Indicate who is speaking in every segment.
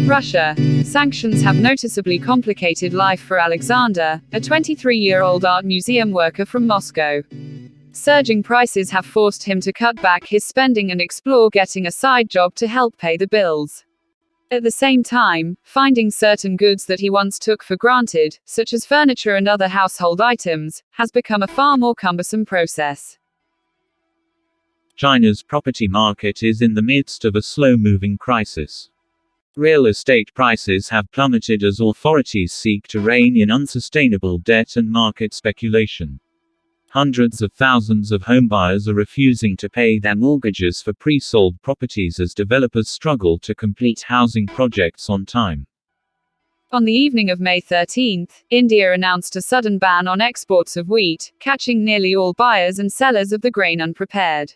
Speaker 1: Russia. Sanctions have noticeably complicated life for Alexander, a 23-year-old art museum worker from Moscow. Surging prices have forced him to cut back his spending and explore getting a side job to help pay the bills. At the same time, finding certain goods that he once took for granted, such as furniture and other household items, has become a far more cumbersome process.
Speaker 2: China's property market is in the midst of a slow-moving crisis. Real estate prices have plummeted as authorities seek to rein in unsustainable debt and market speculation. Hundreds of thousands of homebuyers are refusing to pay their mortgages for pre-sold properties as developers struggle to complete housing projects on time.
Speaker 1: On the evening of May 13, India announced a sudden ban on exports of wheat, catching nearly all buyers and sellers of the grain unprepared.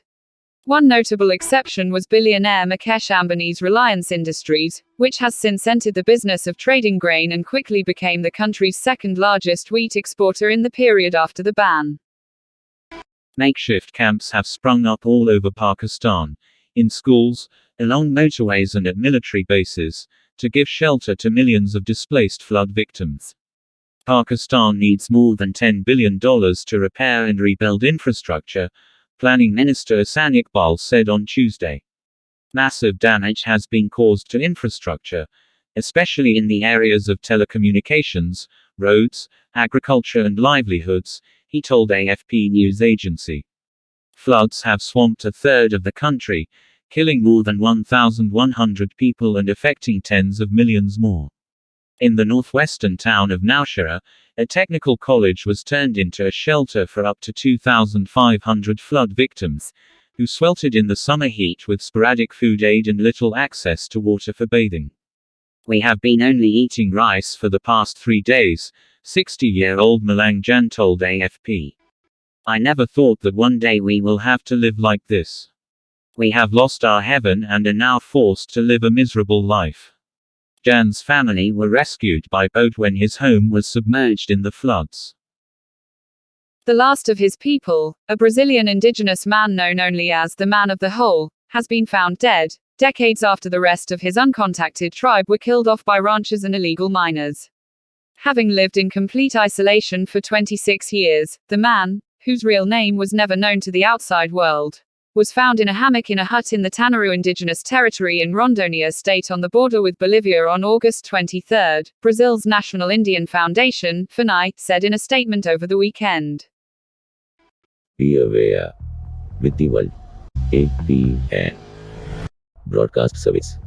Speaker 1: One notable exception was billionaire Mukesh Ambani's Reliance Industries, which has since entered the business of trading grain and quickly became the country's second-largest wheat exporter in the period after the ban.
Speaker 2: Makeshift camps have sprung up all over Pakistan, in schools, along motorways and at military bases, to give shelter to millions of displaced flood victims. Pakistan needs more than $10 billion to repair and rebuild infrastructure, Planning Minister Ahsan Iqbal said on Tuesday. Massive damage has been caused to infrastructure, especially in the areas of telecommunications, roads, agriculture and livelihoods, he told AFP news agency. Floods have swamped a third of the country, killing more than 1,100 people and affecting tens of millions more. In the northwestern town of Nowshera, a technical college was turned into a shelter for up to 2,500 flood victims, who sweltered in the summer heat with sporadic food aid and little access to water for bathing. We have been only eating rice for the past 3 days, 60-year-old Malang Jan told AFP. I never thought that one day we will have to live like this. We have lost our heaven and are now forced to live a miserable life. Jan's family were rescued by boat when his home was submerged in the floods.
Speaker 1: The last of his people, a Brazilian indigenous man known only as the Man of the Hole, has been found dead, decades after the rest of his uncontacted tribe were killed off by ranchers and illegal miners. Having lived in complete isolation for 26 years, the man, whose real name was never known to the outside world, was found in a hammock in a hut in the Tanaru Indigenous Territory in Rondônia state on the border with Bolivia on August 23, Brazil's National Indian Foundation, FUNAI, said in a statement over the weekend.
Speaker 3: Be aware. With the World. APN. Broadcast Service.